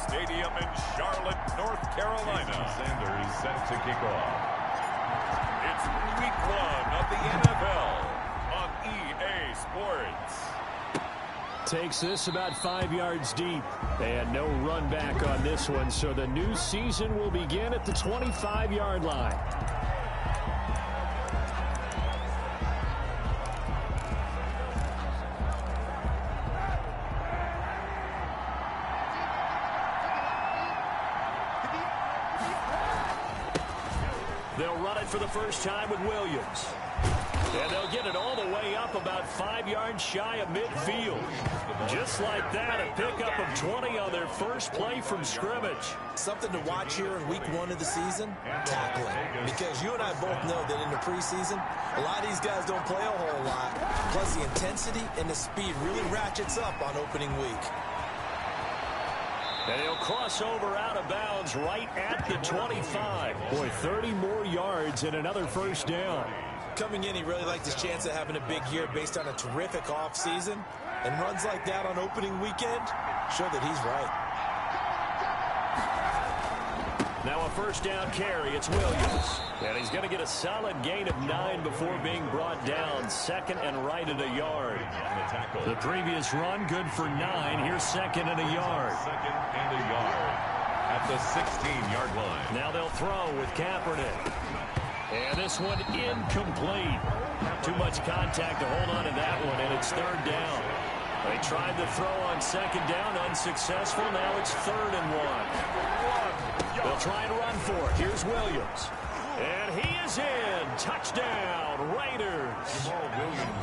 Stadium in Charlotte, North Carolina. Sanders set to kick off. It's week 1 of the NFL on EA Sports. Takes this about 5 yards deep. And no run back on this one, so the new season will begin at the 25-yard line. They'll run it for the first time with Williams. And they'll get it all the way up about 5 yards shy of midfield. Just like that, a pickup of 20 on their first play from scrimmage. Something to watch here in week 1 of the season, tackling. Because you and I both know that in the preseason, a lot of these guys don't play a whole lot. Plus the intensity and the speed really ratchets up on opening week. And he'll cross over out of bounds right at the 25. Boy, 30 more yards and another first down. Coming in, he really liked his chance of having a big year based on a terrific offseason. And runs like that on opening weekend show that he's right. Now a first down carry. It's Williams. And he's going to get a solid gain of 9 before being brought down. Second and right at a yard. The previous run, good for 9. Here's second and a yard. Second and a yard at the 16-yard line. Now they'll throw with Kaepernick. And this one incomplete. Too much contact to hold on to that one, and it's third down. They tried the throw on second down, unsuccessful. Now it's 3rd and 1. They'll try and run for it. Here's Williams. And he is in. Touchdown, Raiders.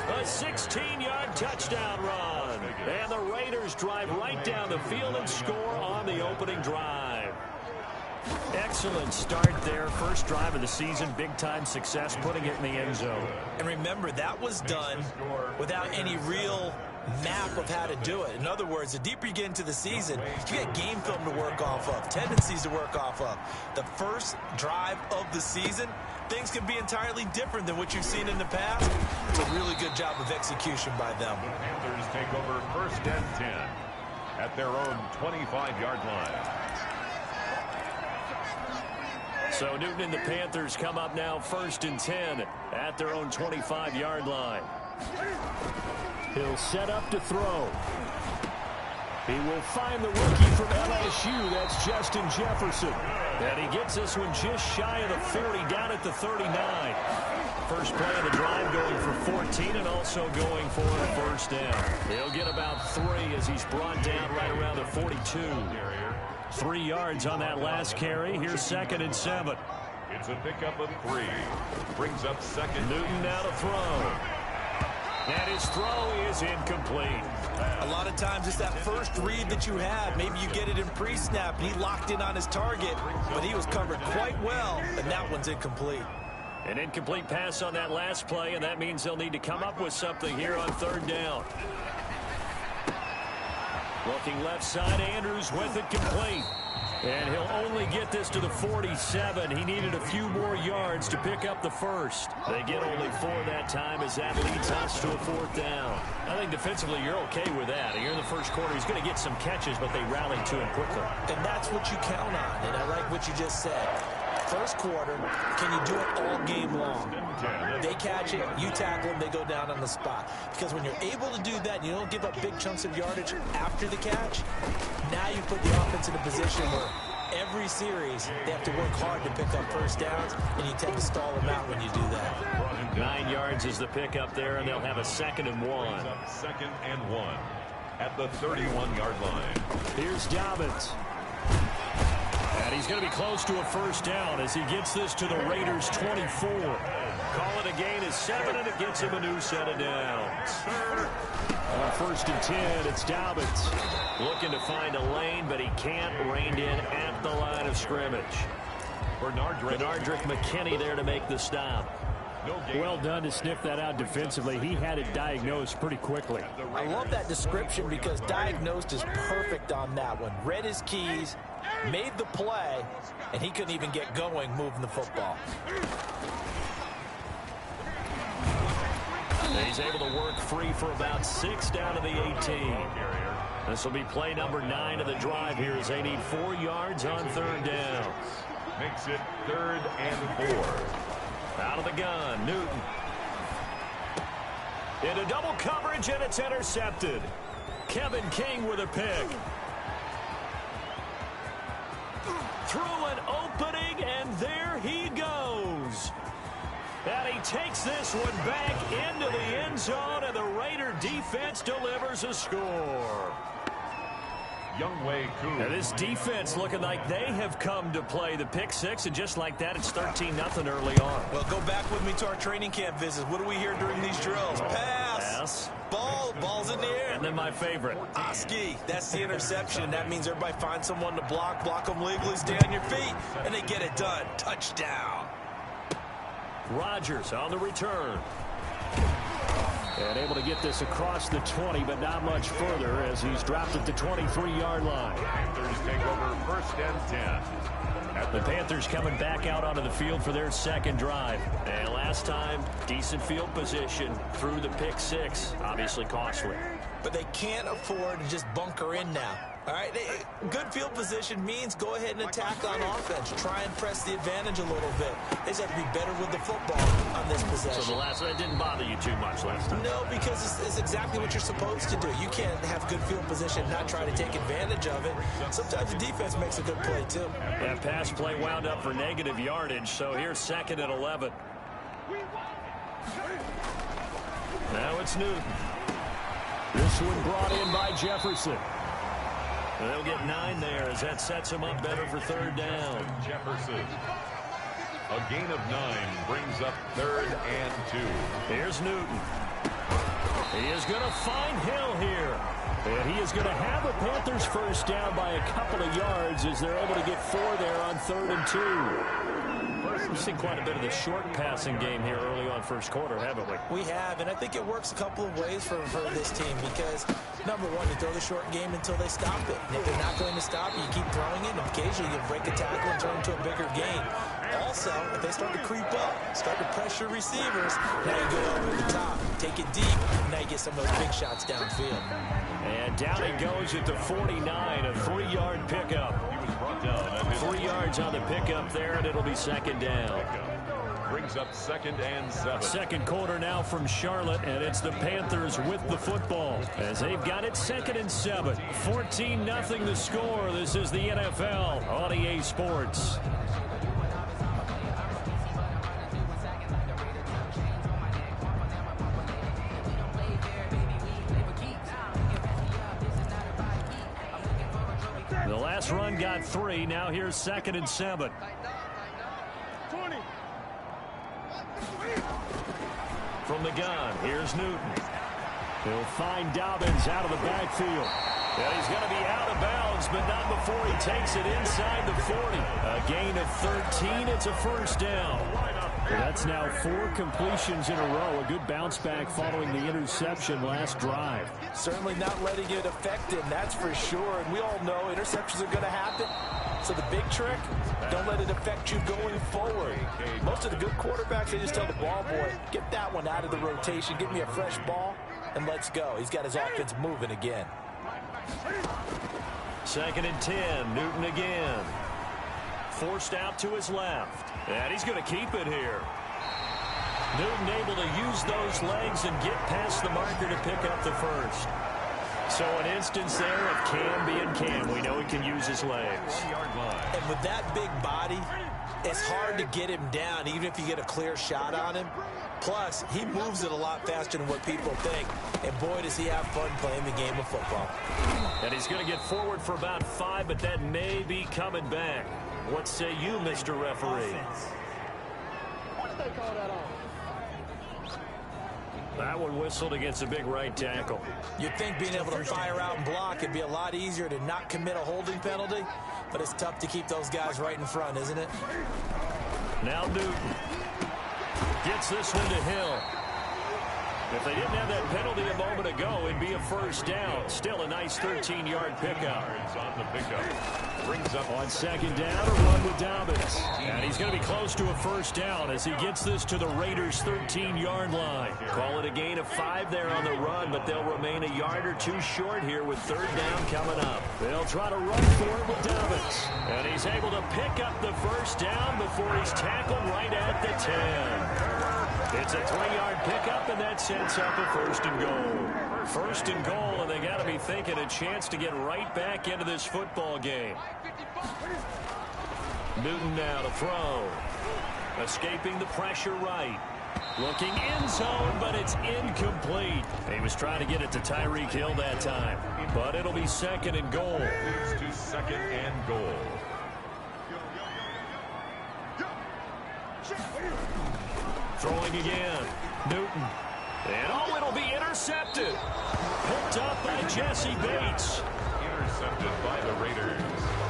A 16-yard touchdown run. And the Raiders drive right down the field and score on the opening drive. Excellent start there. First drive of the season. Big-time success, putting it in the end zone. And remember, that was done without any real map of how to do it. In other words, the deeper you get into the season, you get game film to work off of, tendencies to work off of. The first drive of the season, things can be entirely different than what you've seen in the past. It's a really good job of execution by them. The Panthers take over 1st and 10 at their own 25-yard line. So Newton and the Panthers come up now 1st and 10 at their own 25-yard line. He'll set up to throw. He will find the rookie from LSU. That's Justin Jefferson. And he gets this one just shy of the 40, down at the 39. First play of the drive going for 14 and also going for a first down. He'll get about 3 as he's brought down right around the 42. 3 yards on that last carry. Here's 2nd and 7. It's a pickup of 3. Brings up 2nd. Newton now to throw. And his throw is incomplete. A lot of times it's that first read that you have. Maybe you get it in pre-snap and he locked in on his target, but he was covered quite well, and that one's incomplete. An incomplete pass on that last play, and that means they'll need to come up with something here on 3rd down. Looking left side, Andrews with it complete. And he'll only get this to the 47. He needed a few more yards to pick up the first. They get only 4 that time as that leads us to a 4th down. I think defensively you're okay with that. Here in the first quarter, he's going to get some catches, but they rally to him quickly. And that's what you count on, and I like what you just said. First quarter, can you do it all game long? They catch it, you tackle them, they go down on the spot. Because when you're able to do that, and you don't give up big chunks of yardage after the catch, now you put the offense in a position where every series they have to work hard to pick up first downs, and you tend to stall them out when you do that. 9 yards is the pickup there, and they'll have a 2nd and 1. 2nd and 1 at the 31-yard line. Here's Dobbins. And he's going to be close to a first down as he gets this to the Raiders' 24. Call it a gain of 7, and it gets him a new set of downs. On 1st and 10, it's Dobbins. Looking to find a lane, but he can't. Reined in at the line of scrimmage. Bernardrick McKinney there to make the stop. Well done to sniff that out defensively. He had it diagnosed pretty quickly. I love that description because diagnosed is perfect on that one. Read his keys, made the play, and he couldn't even get going moving the football. He's able to work free for about 6 down to the 18. This will be play number 9 of the drive here as they need 4 yards on third down. Makes it 3rd and 4. Out of the gun, Newton. Into double coverage, and it's intercepted. Kevin King with a pick. Through an opening, and there he goes. And he takes this one back into the end zone, and the Raider defense delivers a score. Younghoe Koo. Now this defense looking like they have come to play. The pick 6, and just like that, it's 13-0 early on. Well, go back with me to our training camp visits. What do we hear during these drills? Pass. Ball's in the air. And then my favorite. Oski, that's the interception. That means everybody finds someone to block them legally, stay on your feet, and they get it done. Touchdown. Rodgers on the return. And able to get this across the 20, but not much further as he's dropped at the 23-yard line. Panthers take over 1st and 10. The Panthers coming back out onto the field for their second drive. And last time, decent field position through the pick 6. Obviously costly. But they can't afford to just bunker in now. All right, good field position means go ahead and attack on offense. Try and press the advantage a little bit. They just have to be better with the football on this possession. So it didn't bother you too much last time? No, because it's exactly what you're supposed to do. You can't have good field position and not try to take advantage of it. Sometimes the defense makes a good play, too. That pass play wound up for negative yardage, so here's 2nd and 11. Now it's Newton. This one brought in by Jefferson. They'll get 9 there as that sets him up better for third down. Jefferson. A gain of 9 brings up 3rd and 2. Here's Newton. He is going to find Hill here. And he is going to have a Panthers first down by a couple of yards as they're able to get 4 there on 3rd and 2. We've seen quite a bit of the short passing game here early on first quarter, haven't we? We have, and I think it works a couple of ways for this team because, number one, you throw the short game until they stop it. And if they're not going to stop it, you keep throwing it, and occasionally you break a tackle and turn it into a bigger gain. Also, if they start to creep up, start to pressure receivers, now you go over the top, take it deep, and now you get some of those big shots downfield. And down it goes at the 49, a 3-yard pickup. He was brought down. 3 yards on the pickup there, and it'll be second down. Brings up 2nd and 7. Second quarter now from Charlotte, and it's the Panthers with the football as they've got it 2nd and 7. 14-0 the score. This is the NFL on EA Sports. The last run got 3. Now here's 2nd and 7. From the gun, here's Newton. He'll find Dobbins out of the backfield. And he's going to be out of bounds, but not before he takes it inside the 40. A gain of 13. It's a first down. Well, that's now 4 completions in a row. A good bounce back following the interception last drive. Certainly not letting it affect him, that's for sure. And we all know interceptions are going to happen. So the big trick, don't let it affect you going forward. Most of the good quarterbacks, they just tell the ball boy, get that one out of the rotation, give me a fresh ball, and let's go. He's got his offense moving again. 2nd and 10, Newton again. Forced out to his left. And he's going to keep it here. Newton able to use those legs and get past the marker to pick up the first. So an instance there of can be and can. We know he can use his legs. And with that big body, it's hard to get him down, even if you get a clear shot on him. Plus, he moves it a lot faster than what people think. And boy, does he have fun playing the game of football. And he's going to get forward for about 5, but that may be coming back. What say you, Mr. Referee? That one whistled against a big right tackle. You'd think being able to fire out and block would be a lot easier to not commit a holding penalty, but it's tough to keep those guys right in front, isn't it? Now Newton gets this one to Hill. If they didn't have that penalty a moment ago, it'd be a first down. Still a nice 13-yard pickup. On the pickup. Brings up on second down, a run with Dobbins. And he's going to be close to a first down as he gets this to the Raiders' 13-yard line. Call it a gain of 5 there on the run, but they'll remain a yard or two short here with third down coming up. They'll try to run for it with Dobbins. And he's able to pick up the first down before he's tackled right at the 10. It's a 3-yard pickup, and that sets up a first and goal. First and goal, and they got to be thinking a chance to get right back into this football game. Newton now to throw. Escaping the pressure right. Looking end zone, but it's incomplete. He was trying to get it to Tyreek Hill that time, but it'll be second and goal. Leads to second and goal. Throwing again. Newton. And oh, it'll be intercepted. Picked up by Jesse Bates. Intercepted by the Raiders.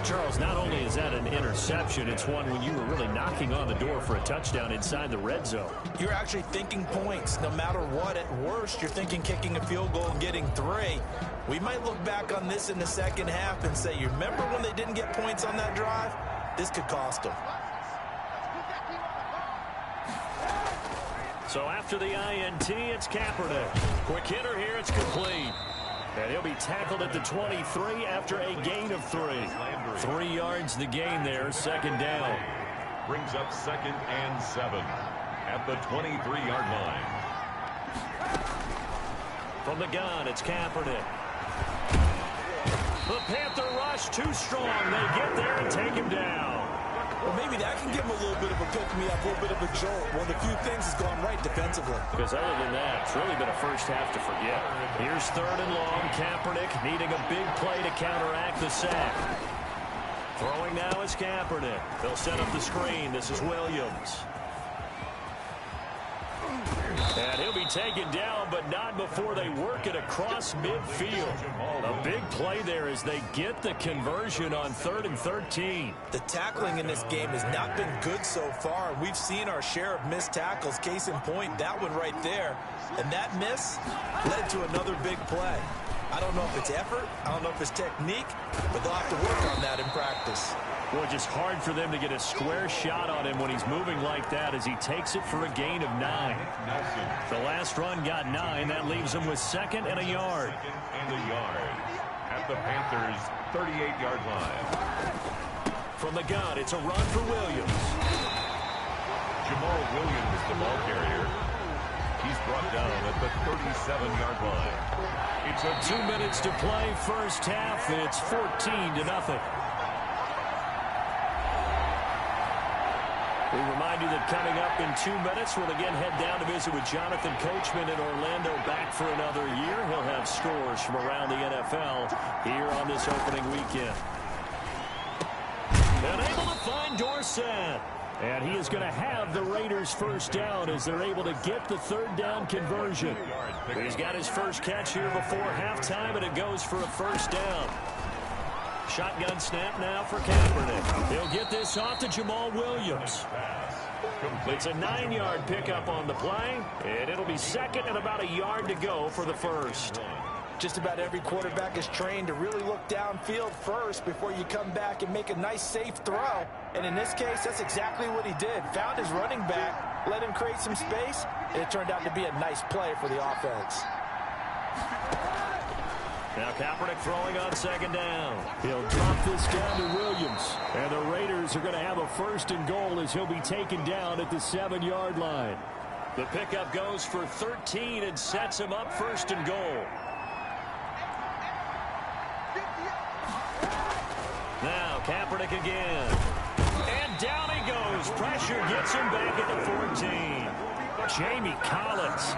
Charles, not only is that an interception, it's one when you were really knocking on the door for a touchdown inside the red zone. You're actually thinking points. No matter what, at worst, you're thinking kicking a field goal and getting 3. We might look back on this in the second half and say, you remember when they didn't get points on that drive? This could cost them. So after the INT, it's Kaepernick. Quick hitter here, it's complete. And he'll be tackled at the 23 after a gain of 3. 3 yards the gain there, second down. Brings up second and 7 at the 23-yard line. From the gun, it's Kaepernick. The Panther rush too strong. They get there and take him down. Well, maybe that can give him a little bit of a pick-me-up, a little bit of a jolt. One of the few things has gone right defensively. Because other than that, it's really been a first half to forget. Here's third and long. Kaepernick needing a big play to counteract the sack. Throwing now is Kaepernick. They'll set up the screen. This is Williams. And he'll be taken down, but not before they work it across midfield. A big play there as they get the conversion on 3rd and 13. The tackling in this game has not been good so far. We've seen our share of missed tackles. Case in point, that one right there. And that miss led to another big play. I don't know if it's effort, I don't know if it's technique, but they'll have to work on that in practice. Well, just hard for them to get a square shot on him when he's moving like that as he takes it for a gain of 9. The last run got 9. That leaves him with second and a yard. And a yard at the Panthers' 38-yard line. From the gun, it's a run for Williams. Jamal Williams, the ball carrier. He's brought down at the 37-yard line. It's a 2 minutes to play first half. It's 14-0. We remind you that coming up in 2 minutes, we'll again head down to visit with Jonathan Coachman in Orlando, back for another year. He'll have scores from around the NFL here on this opening weekend. And able to find Dorsett. And he is going to have the Raiders first down as they're able to get the third down conversion. He's got his first catch here before halftime, and it goes for a first down. Shotgun snap now for Kaepernick. He'll get this off to Jamal Williams. It's a 9-yard pickup on the play, and it'll be second and about a yard to go for the first. Just about every quarterback is trained to really look downfield first before you come back and make a nice, safe throw. And in this case, that's exactly what he did. Found his running back, let him create some space, and it turned out to be a nice play for the offense. Now Kaepernick throwing on second down. He'll drop this down to Williams. And the Raiders are going to have a first and goal as he'll be taken down at the 7-yard line. The pickup goes for 13 and sets him up first and goal. Now Kaepernick again. And down he goes. Pressure gets him back at the 14. Jamie Collins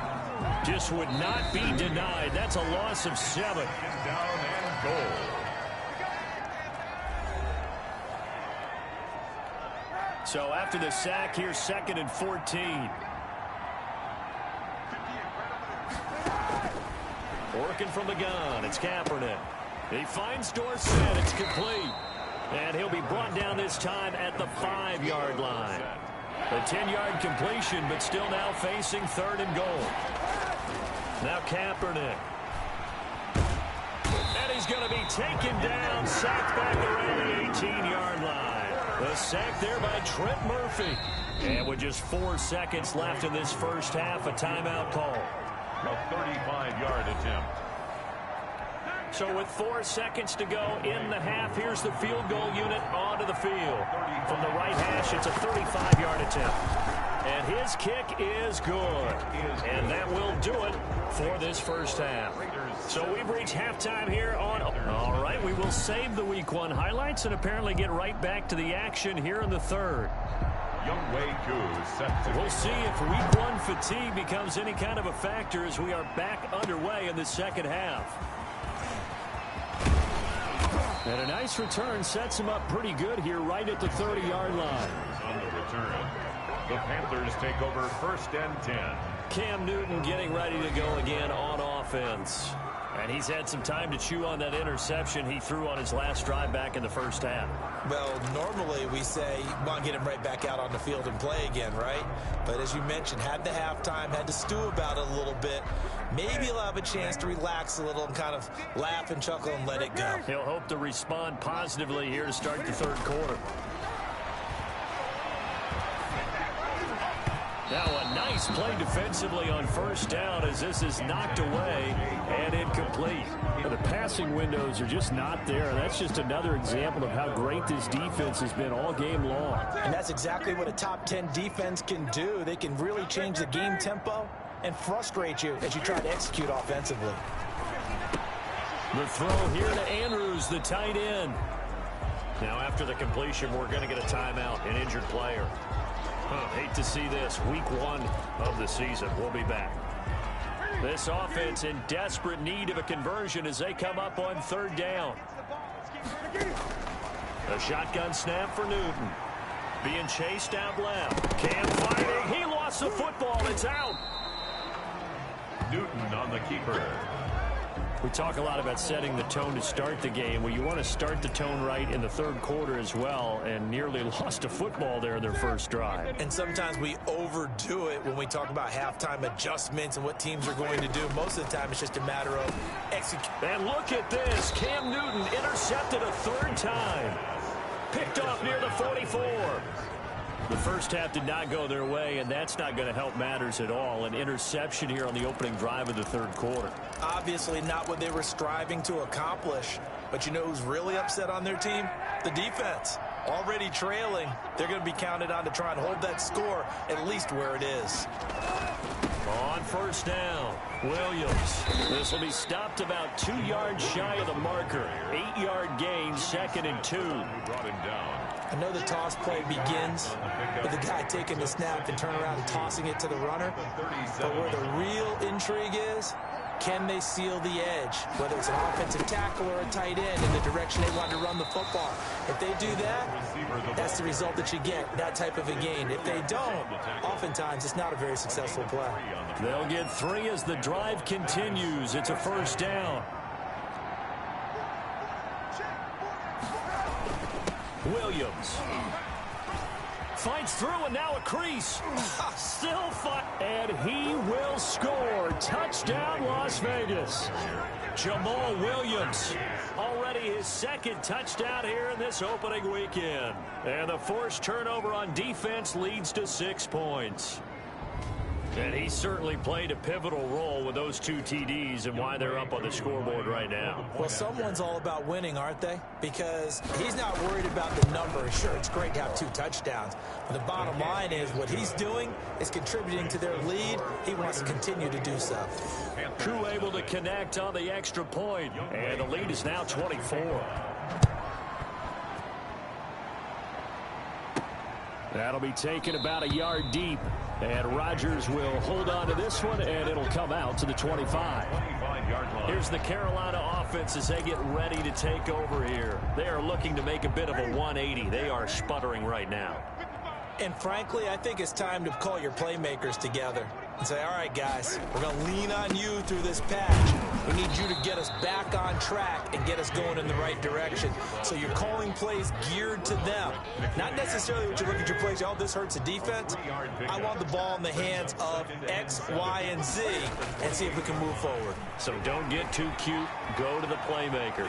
just would not be denied. That's a loss of 7. Down and goal. So after the sack, here's 2nd and 14. Working from the gun, it's Kaepernick. He finds Dorsett, it's complete. And he'll be brought down this time at the 5-yard line. A 10-yard completion, but still now facing 3rd and goal. Now Kaepernick. And he's going to be taken down, sacked back around the 18-yard line. The sack there by Trent Murphy. And with just 4 seconds left in this first half, a timeout call. A 35-yard attempt. So with 4 seconds to go in the half, here's the field goal unit onto the field. From the right hash, it's a 35-yard attempt. And his kick is good. And that will do it for this first half. So we've reached halftime here on... All right, we will save the Week 1 highlights and apparently get right back to the action here in the third. Younghoe Koo set to... We'll see if Week 1 fatigue becomes any kind of a factor as we are back underway in the second half. And a nice return sets him up pretty good here right at the 30-yard line. On the return, the Panthers take over 1st and 10. Cam Newton getting ready to go again on offense. And he's had some time to chew on that interception he threw on his last drive back in the first half. Well, normally we say, want to get him right back out on the field and play again, right? But as you mentioned, had the halftime, had to stew about it a little bit. Maybe he'll have a chance to relax a little and kind of laugh and chuckle and let it go. He'll hope to respond positively here to start the third quarter. Now a nice play defensively on first down as this is knocked away and incomplete. The passing windows are just not there. That's just another example of how great this defense has been all game long. And that's exactly what a top 10 defense can do. They can really change the game tempo and frustrate you as you try to execute offensively. The throw here to Andrews, the tight end. Now after the completion, we're going to get a timeout, an injured player. Hate to see this. Week 1 of the season. We'll be back. This offense in desperate need of a conversion as they come up on 3rd down. A shotgun snap for Newton. Being chased out left. Cam fighting. He lost the football. It's out. Newton on the keeper. We talk a lot about setting the tone to start the game. Well, you want to start the tone right in the third quarter as well, and nearly lost a football there in their first drive. And sometimes we overdo it when we talk about halftime adjustments and what teams are going to do. Most of the time, it's just a matter of execution. And look at this. Cam Newton intercepted a 3rd time. Picked off near the 44. The first half did not go their way, and that's not going to help matters at all. An interception here on the opening drive of the third quarter. Obviously not what they were striving to accomplish. But you know who's really upset on their team? The defense. Already trailing. They're going to be counted on to try and hold that score at least where it is. On first down, Williams. This will be stopped about 2 yards shy of the marker. 8-yard gain, 2nd and 2. Brought him down. I know the toss play begins with the guy taking the snap and turn around and tossing it to the runner. But where the real intrigue is, can they seal the edge? Whether it's an offensive tackle or a tight end in the direction they want to run the football. If they do that, that's the result that you get, that type of a gain. If they don't, oftentimes it's not a very successful play. They'll get 3 as the drive continues. It's a first down. Williams fights through and now a crease. Still fight. And he will score. Touchdown, Las Vegas. Jamal Williams. Already his 2nd touchdown here in this opening weekend. And the forced turnover on defense leads to 6 points. And he certainly played a pivotal role with those 2 TDs and why they're up on the scoreboard right now. Well, someone's all about winning, aren't they? Because he's not worried about the number. Sure, it's great to have 2 touchdowns. But the bottom line is what he's doing is contributing to their lead. He wants to continue to do so. Koo able to connect on the extra point. And the lead is now 24. That'll be taken about a yard deep. And Rodgers will hold on to this one, and it'll come out to the 25. Here's the Carolina offense as they get ready to take over here. They are looking to make a bit of a 180. They are sputtering right now. And frankly, I think it's time to call your playmakers together. and say, all right, guys, we're going to lean on you through this patch. We need you to get us back on track and get us going in the right direction. So you're calling plays geared to them. Not necessarily what you look at your plays, oh, this hurts the defense. I want the ball in the hands of X, Y, and Z and see if we can move forward. So don't get too cute. Go to the playmakers.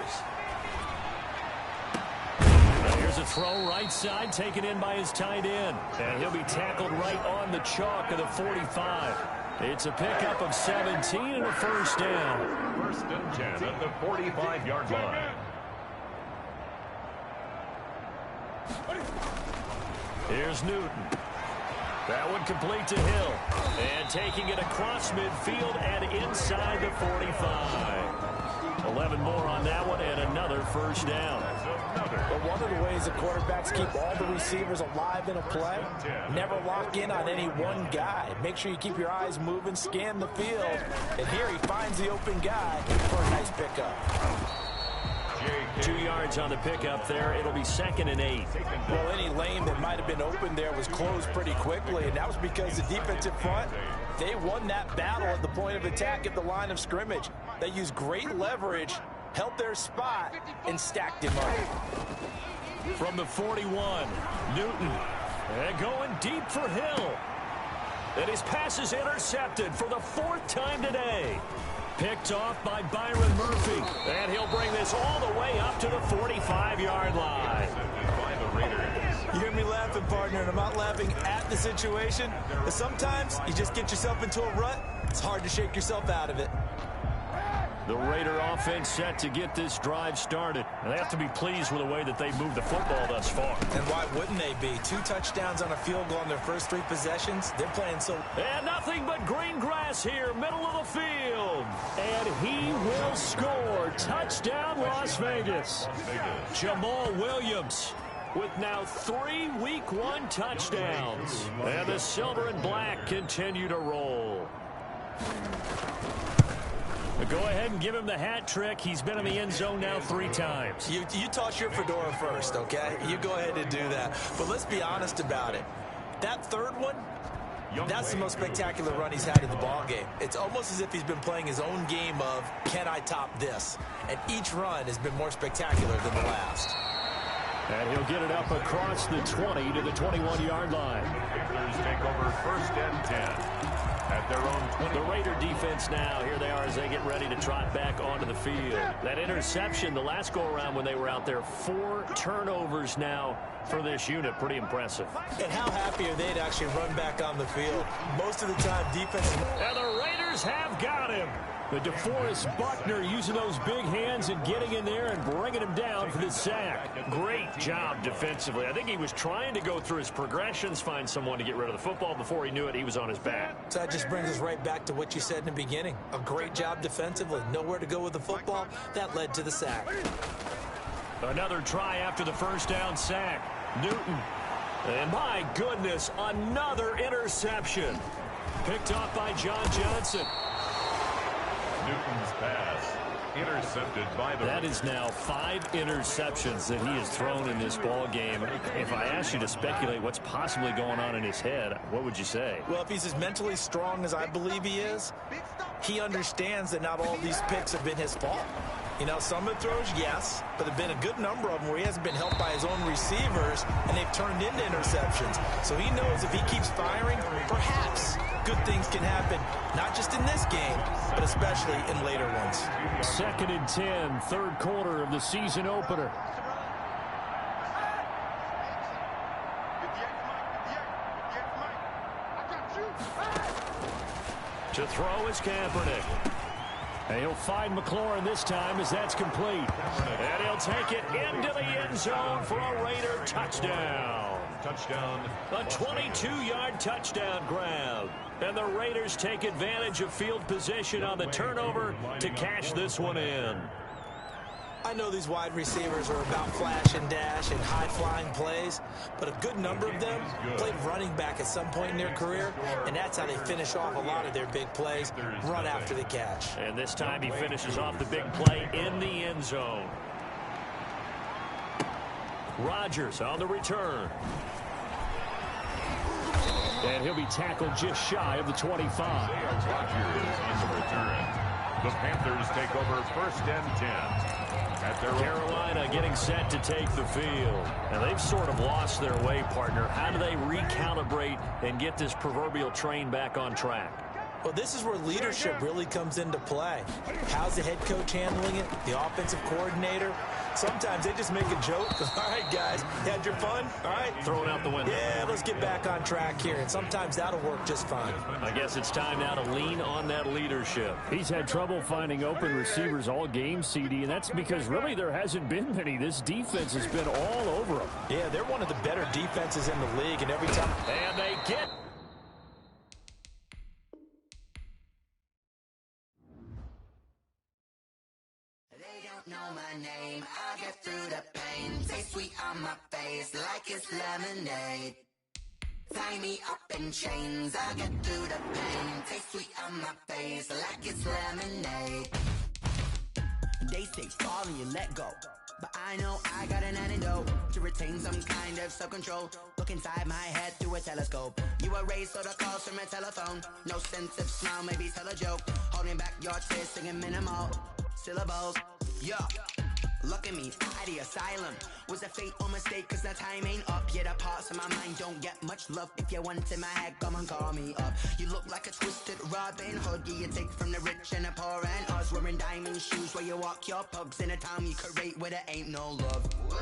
Here's a throw right side, taken in by his tight end. And he'll be tackled right on the chalk of the 45. It's a pickup of 17 and a first down. First and 10 at the 45-yard line. Here's Newton. That one complete to Hill. And taking it across midfield and inside the 45. 11 more on that one and another first down. But one of the ways the quarterbacks keep all the receivers alive in a play, never lock in on any one guy. Make sure you keep your eyes moving, scan the field. And here he finds the open guy for a nice pickup. 2 yards on the pickup there. It'll be 2nd and 8. Well, any lane that might have been open there was closed pretty quickly, and that was because the defensive front, they won that battle at the point of attack at the line of scrimmage. They used great leverage, held their spot, and stacked him up. From the 41, Newton. And going deep for Hill. And his pass is intercepted for the 4th time today. Picked off by Byron Murphy. And he'll bring this all the way up to the 45-yard line. You hear me laughing, partner, and I'm not laughing at the situation. But sometimes you just get yourself into a rut. It's hard to shake yourself out of it. The Raider offense set to get this drive started. And they have to be pleased with the way that they moved the football thus far. And why wouldn't they be? 2 touchdowns on a field goal on their first 3 possessions. They're playing so... And nothing but green grass here, middle of the field. And he will score. Touchdown, Las Vegas. Jamal Williams with now 3 Week 1 touchdowns. And the silver and black continue to roll. But go ahead and give him the hat trick. He's been in the end zone now 3 times. You toss your fedora first, okay? You go ahead and do that. But let's be honest about it. That third one, that's the most spectacular run he's had in the ballgame. It's almost as if he's been playing his own game of, can I top this? And each run has been more spectacular than the last. And he'll get it up across the 20 to the 21-yard line. Kickers take over 1st and 10. At their own 20. The Raider defense now, here they are as they get ready to trot back onto the field. That interception the last go-around when they were out there, 4 turnovers now for this unit. Pretty impressive. And how happy are they to actually run back on the field? Most of the time, defense... And the Raiders have got him. But DeForest Buckner using those big hands and getting in there and bringing him down for the sack. Great job defensively. I think he was trying to go through his progressions, find someone to get rid of the football. Before he knew it, he was on his back. So that just brings us right back to what you said in the beginning. A great job defensively. Nowhere to go with the football. That led to the sack. Another try after the first down sack. Newton. And my goodness, another interception. Picked off by John Johnson. Newton's pass intercepted by the... That is now 5 interceptions that he has thrown in this ball game. If I asked you to speculate what's possibly going on in his head, what would you say? Well, if he's as mentally strong as I believe he is, he understands that not all of these picks have been his fault. You know, some of the throws, yes, but there have been a good number of them where he hasn't been helped by his own receivers, and they've turned into interceptions. So he knows if he keeps firing, perhaps good things can happen, not just in this game, but especially in later ones. 2nd and 10, 3rd quarter of the season opener. To throw is Kaepernick. And he'll find McLaurin this time as that's complete. And he'll take it into the end zone for a Raider touchdown. Touchdown. A 22-yard touchdown grab. And the Raiders take advantage of field position on the turnover to cash this one in. I know these wide receivers are about flash and dash and high-flying plays, but a good number of them played running back at some point in their career, and that's how they finish off a lot of their big plays, run after the catch. And this time he finishes off the big play in the end zone. Rodgers on the return. And he'll be tackled just shy of the 25. Rodgers on the return. The Panthers take over 1st and 10. At their Carolina getting set to take the field. Now, they've sort of lost their way, partner. How do they recalibrate and get this proverbial train back on track? Well, this is where leadership really comes into play. How's the head coach handling it? The offensive coordinator? Sometimes they just make a joke. All right, guys, had your fun? All right. Throw it out the window. Yeah, let's get back on track here. And sometimes that'll work just fine. I guess it's time now to lean on that leadership. He's had trouble finding open receivers all game, CD, and that's because really there hasn't been many. This defense has been all over them. Yeah, they're one of the better defenses in the league, and every time... And they get... Know my name, I get through the pain. Taste sweet on my face like it's lemonade. Tie me up in chains, I get through the pain. Taste sweet on my face like it's lemonade. They say fall and you let go, but I know I got an antidote to retain some kind of self-control. Look inside my head through a telescope. You erase all the calls from a telephone. No sense of smile, maybe tell a joke. Holding back your tears, singing minimal syllables. Yeah, look at me, at the asylum. Was a fate or mistake, cause the time ain't up. Yeah, the parts of my mind don't get much love. If you want in my head, come and call me up. You look like a twisted Robin Hood. Yeah, you take from the rich and the poor and us. Wearing diamond shoes where you walk your pugs in a town you create where there ain't no love. Where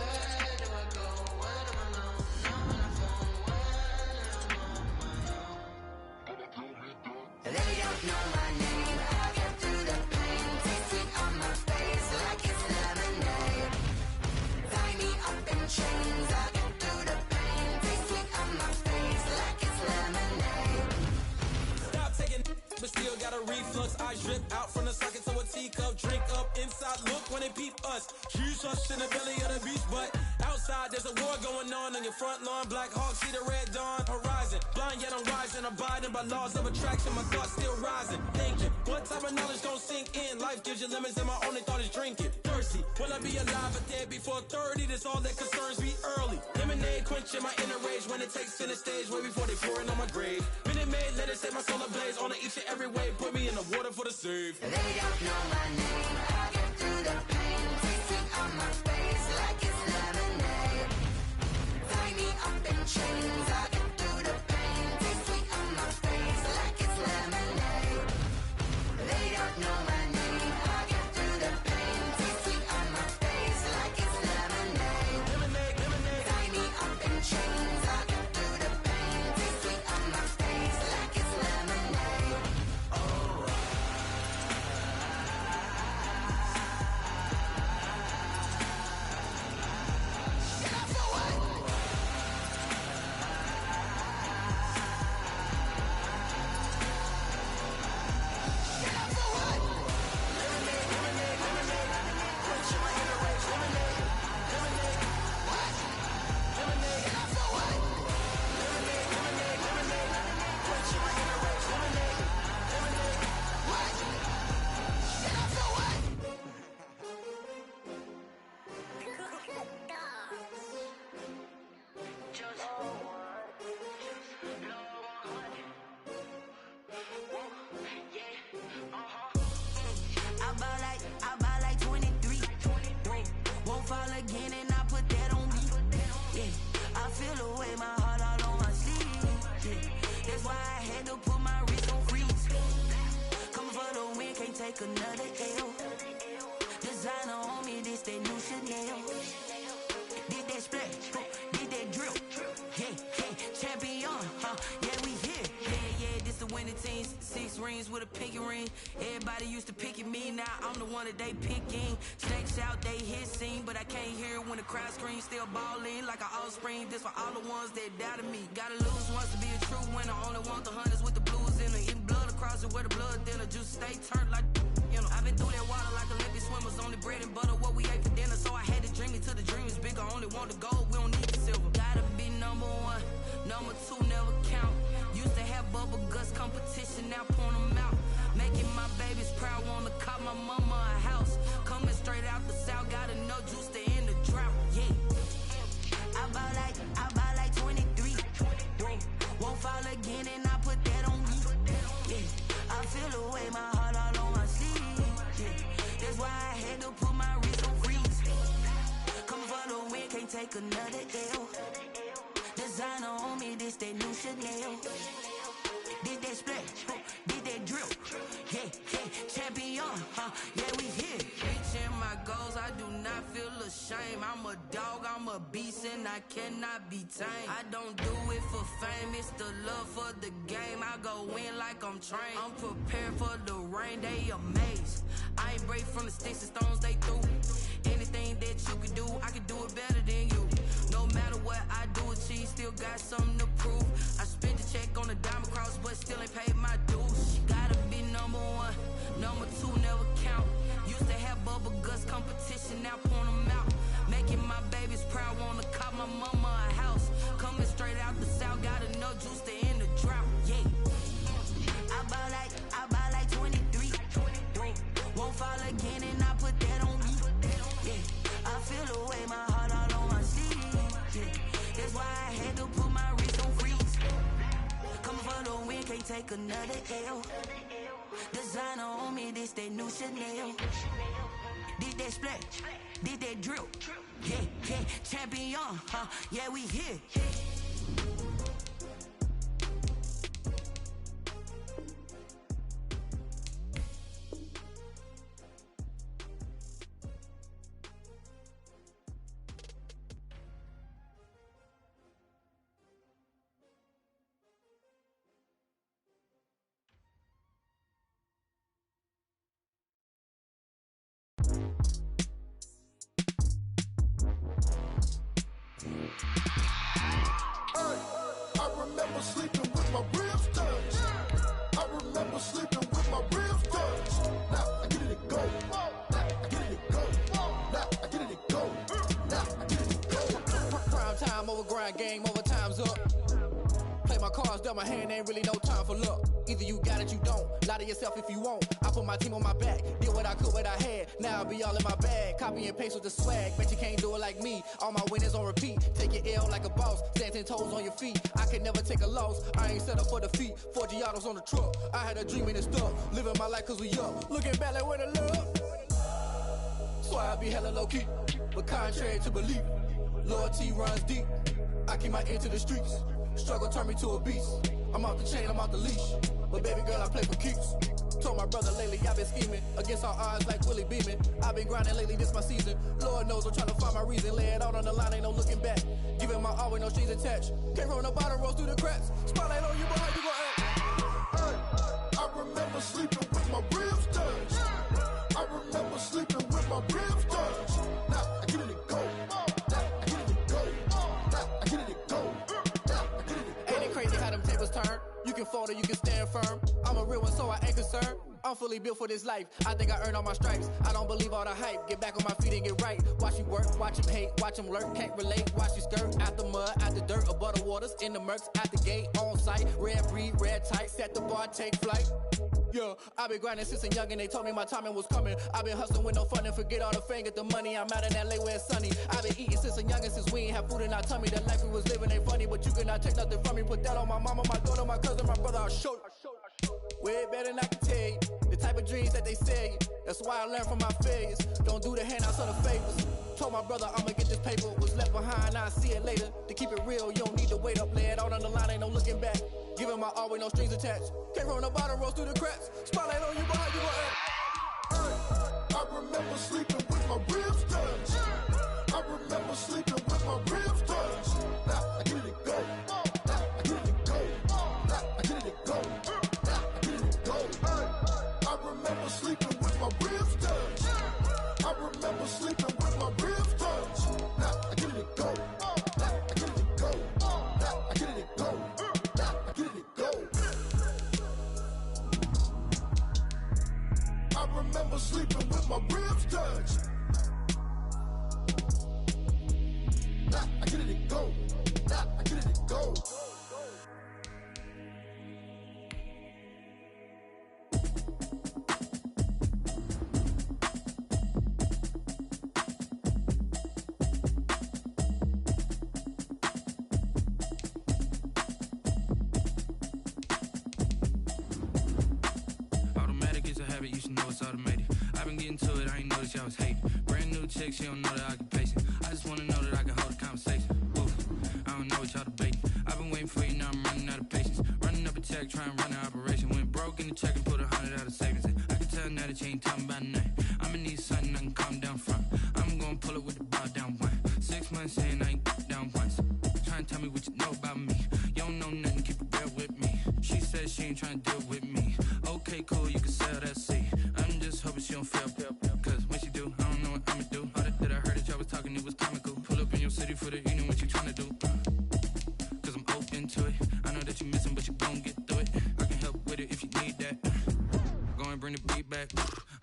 do I go? Where do I know? Now on the phone, where do I know? They don't know my name. I get through the pain. Taste sweet on my face like it's lemonade. Tie me up in chains. I get through the pain. Taste sweet on my face like it's lemonade. Stop taking, but still got a reflux. Eyes drip out from the socket to a teacup. Drink up inside. Look when they peep us. Huge us in the belly of the beach, but outside there's a war going on your front lawn. Black Hawk see the red dawn horizon. Blind yet I'm rising, abiding by laws of attraction. My thoughts still rising, thinking what type of knowledge gon' sink in? Life gives you lemons and my only thought is drinking. Thirsty, will I be alive or dead before 30? That's all that concerns me early. Lemonade quenching my inner rage when it takes center stage way before they pour it on my grave. Minute Maid, let it set my soul ablaze on each and every way. Put me in the water for the save. They don't know my name. I get through the pain. Taste sweet on my face like it's lemonade. Tie me up in chains. I get through the pain. Taste sweet on my face like it's lemonade. They don't know my name. I get through the pain. Taste sweet on my face like it's lemonade. Lemonade, lemonade. Tie me up in chains. I get through the pain. Taste sweet on my face like it's lemonade. Oh. I buy like 23. Won't fall again and I put that on me. Yeah, I feel the way my heart all on my sleeve. Yeah, that's why I had to put my wrist on freeze. Coming for the win, can't take another L. Designer on me, this that new Chanel. Did that splash, did that drill. Yeah, champion, yeah, we here. Yeah, this the winning team. 6 rings with a pinky ring. Everybody used to picking me, now I'm the one that they picking. Snakes out, they hit scene, but I can't hear when the crowd screams. Still balling like an offspring. This for all the ones that doubted me. Gotta lose once to be a true winner. Only want the hunters with the blues in it. Eating blood across it where the blood dinner. Juice stay turned like, you know. I've been through that water like Olympic swimmers. Only bread and butter, what we ate for dinner. So I had to dream it till the dream is bigger. Only want the gold, we don't need the silver. Gotta be number 1, number 2 never count. Used to have bubble guts competition, now point them out. Making my babies proud, wanna call my mama a house. Coming straight out the south, gotta know juice to end the drought. Yeah, I buy like 23. Won't fall again. take another L. Designer on me, this that new Chanel. Did that splash, did that drill. Yeah, champion, yeah, we here. Reaching my goals, I do not feel ashamed. I'm a dog, I'm a beast, and I cannot be tamed. I don't do it for fame, it's the love for the game. I go in like I'm trained. I'm prepared for the rain, they amazed. I ain't break from the sticks and stones they threw. Anything that you can do, I can do it better than you. No matter what I do, achieve, still got something to prove. I spent the check on the diamond cross, but still ain't paid my dues. Gotta be number one, number two never count. Used to have bubble guts competition, now point them out. Making my babies proud, wanna cop my mama a house. Coming straight out the south, got enough juice to end the drought. Yeah, I buy like 23. Won't fall again, and I put that on me. Yeah, I feel the way, my heart all on my sleeve. Yeah, that's why I had to put my wrist on freeze. Coming for the win, can't take another L. Designer on me, this that new Chanel. Did that splash, did that drill. Yeah, champion, yeah, we here. I remember sleeping with my ribs touched. I remember sleeping with my ribs touched. Now I get it to go. Now I get it to go. Now I get it to go. Now I get it to go. Prime time over grind game, over time's up. Play my cards, dealt my hand, ain't really no time for luck. Either you got it, you don't. Lie to yourself if you won't. I put my team on my back, did what I could, what I had. Now I'll be all in my bag. Copy and paste with the swag. Bet you can't do it like me. All my winners on repeat. Take your L like a boss. Stand 10 toes on your feet. I can never take a loss. I ain't set up for defeat. 4 Giottos on the truck. I had a dream and it's stuck. Living my life cause we up. Looking back like where the love. So I be hella low key. But contrary to belief, loyalty runs deep. I keep my ear to the streets. Struggle turned me to a beast. I'm off the chain, I'm off the leash. But baby girl, I play for keeps. Told my brother lately, I've been scheming against all odds like Willie Beeman. I've been grinding lately, this my season. Lord knows I'm trying to find my reason. Lay it out on the line, ain't no looking back. Giving my all with no strings attached. Came from the bottom, rose through the cracks. Spotlight on you, but how you gon' act? I remember sleeping with my ribs touched. I remember sleeping with my ribs touched. Now I get it to go. Now I get it to go. Now I get it to go. Now I get it to go. Ain't it crazy how them tables turn? You can fold or you can stand firm. I'm a real one, so I ain't concerned. I'm fully built for this life. I think I earned all my stripes. I don't believe all the hype. Get back on my feet and get right. Watch you work, watch him hate, watch him lurk. Can't relate, watch you skirt. Out the mud, out the dirt, above the waters, in the murks, out the gate, on site. Red breed, red tight, set the bar, take flight. Yeah, I been grinding since a youngin', they told me my timing was coming. I been hustling with no fun and forget all the fame, get the money. I'm out in LA where it's sunny. I been eating since a youngin', since we ain't have food in our tummy. The life we was living ain't funny, but you cannot take nothing from me. Put that on my mama, my daughter, my cousin, my brother, I'll show you. Way better than I can tell you. The type of dreams that they sell you. That's why I learned from my failures. Don't do the handouts or the favors. Told my brother I'ma get this paper. Was left behind, I'll see it later. To keep it real, you don't need to wait up. Lay it out on the line, ain't no looking back. Giving my all with no strings attached. Came from the bottom, rose through the cracks. Spotlight on you, but how you gon' act? I remember sleeping with my ribs touched. I remember sleeping with my ribs touched. Now I get it to go. Now I get it to go. Now I get it to go. Now I get it to go. I remember sleeping with my ribs touched. I remember sleeping with my ribs touched. Now I get it to go. Now I get it to go. Now I get it to go. Now I get it to go. I remember sleeping with my ribs touched. Now I get it to go. Now I get it to go. Automatic is a habit, you should know it's automated. I've been getting to it, I ain't noticed y'all was hating. Brand new chick, she don't know that I can pace it. I just wanna know that I can hold a conversation. check, try and run an operation. Went broke in the check and put 100 out of savings in. I can tell now that you ain't talking about nothing. I'ma need something I can calm down from. I'm gonna pull it with the bar down one. 6 months in, I ain't down once. Try and tell me what you know about me. You don't know nothing, keep it real with me. She said she ain't trying to deal with me. Okay, cool, you can sell that seat. I'm just hoping she don't fail. Cause when she do, I don't know what I'ma do. All that I heard that y'all was talking, it was comical. Pull up in your city for the evening, what you trying to do? Cause I'm open to it. I know that you missing, but you gon' get through it. I can help with it if you need that. Go and bring the beat back.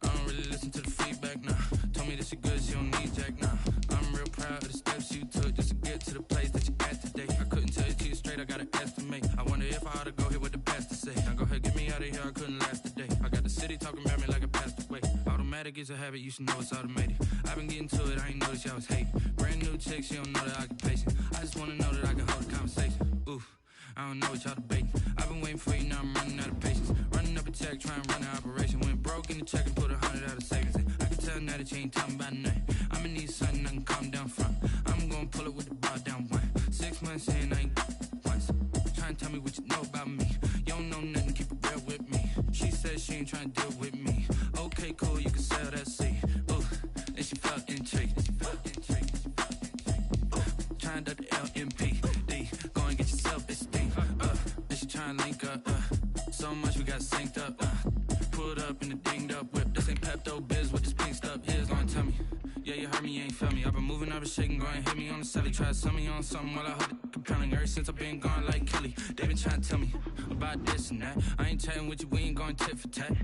I don't really listen to the feedback, nah. Told me that she good, she don't need jack, nah. I'm real proud of the steps you took just to get to the place that you at today. I couldn't tell you to you straight, I gotta estimate. I wonder if I ought to go here with the best to say. Now go ahead, get me out of here, I couldn't last today. I got the city talking about me like I passed away. Automatic is a habit, you should know it's automated. I've been getting to it, I ain't noticed y'all was hating. Brand new chick, she don't know the occupation. I just wanna know that I can hold a conversation. Oof, I don't know what y'all debating. I've been waiting for you, now I'm running out of patience. Running up a check, try and run an operation. Went broke in the check and put 100 out of savings in. I can tell now that you ain't talking about nothing. I'ma need something I can calm down from. I'm gonna pull it with the bar down one. 6 months in, I ain't once. Try and tell me what you know about me. You don't know nothing, keep it real with me. She said she ain't trying to deal with me. Okay, cool, you can sell that seat. Ooh, and she felt intrigued. Trying to the LMPD. Go and get yourself this thing. And she trying to link up. So much we got synced up. Pulled up in the dinged up whip. This ain't Pepto-Biz with this pink stuff. Here's long tell me. Yeah, you heard me, you ain't felt me. I've been moving, I've been shaking, go and hit me on the celly. Try to sell me on something while I hold it compelling. Ever since I've been gone like Kelly, they been trying to tell me about this and that. I ain't chatting with you, we ain't going tit for tat.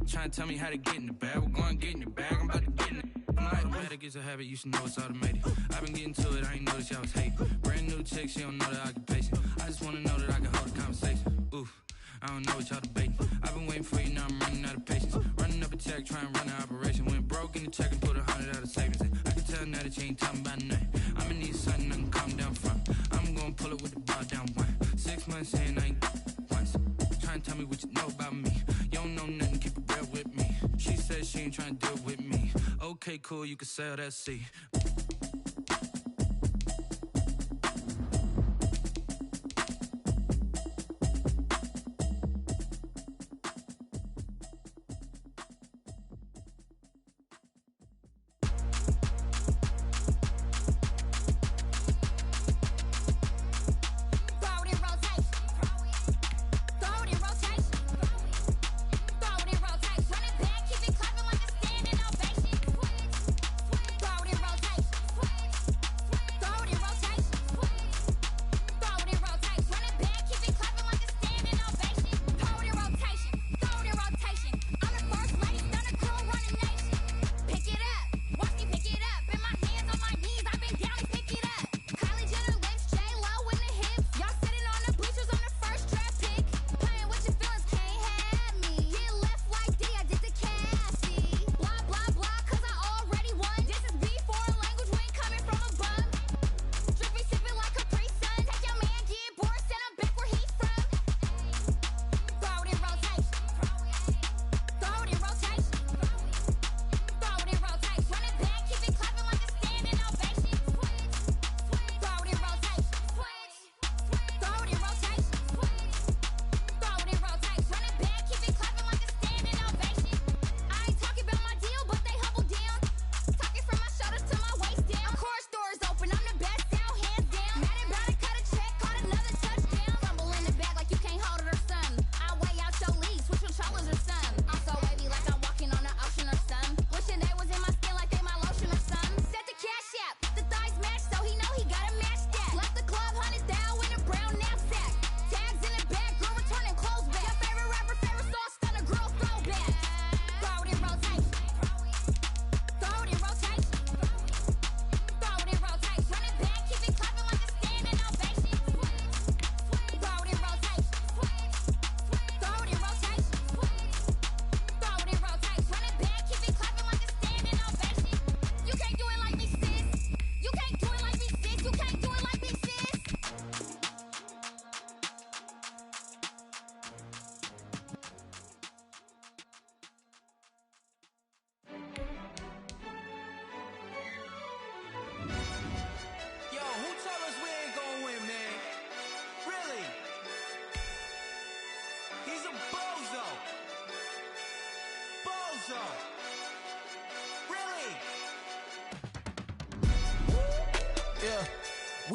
Trying to tell me how to get in the bag. We're going to get in the bag, I'm about to get in it. Automatic is a habit, you should know it's automated. I've been getting to it, I ain't noticed y'all was hating. Brand new chick, she don't know the occupation. I just wanna know that I can hold a conversation. Oof, I don't know what y'all debating. I've been waiting for you, now I'm running out of patience. Running up a check, try and run an operation. Went broke in the check and put 100 out of savings in. I can tell now that you ain't talking about nothing. I'ma need something I can calm down from. I'm gonna pull it with the bar down one. 6 months in, I ain't once. Try and tell me what you know about me. You don't know nothing, keep it real with me. She said she ain't trying to deal with me. Okay, cool, you can sell that seat. Rotation.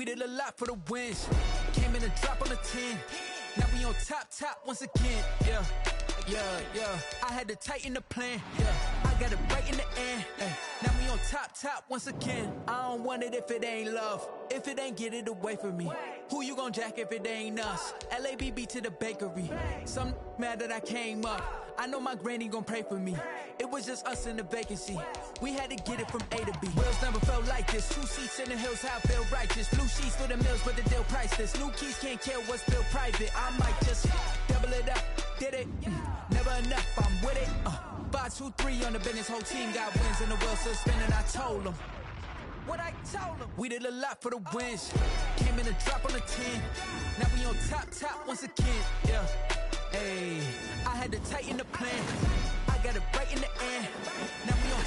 We did a lot for the wins. Came in a drop on the 10. Now we on top once again. Yeah. I had to tighten the plan. Yeah. I got it right in the end. Now we on top once again. I don't want it if it ain't love. If it ain't, get it away from me. Who you gon' jack if it ain't us? LABB to the bakery. Some mad that I came up. I know my granny gon' pray for me. It was just us in the vacancy. We had to get it from A to B. Wheels never felt like this. 2 seats in the hills, how I feel righteous. Blue sheets for the mills, but the deal priceless. New keys can't kill what's still private. I might just double it up. Did it? Never enough, I'm with it. 5, 2, 3 on the business. Whole team got wins and the wheels still spinning. I told them. What I told them. We did a lot for the wins. Came in a drop on the 10. Now we on top once again. Yeah. Hey, I had to tighten the plan. I got it right in the end. Now we on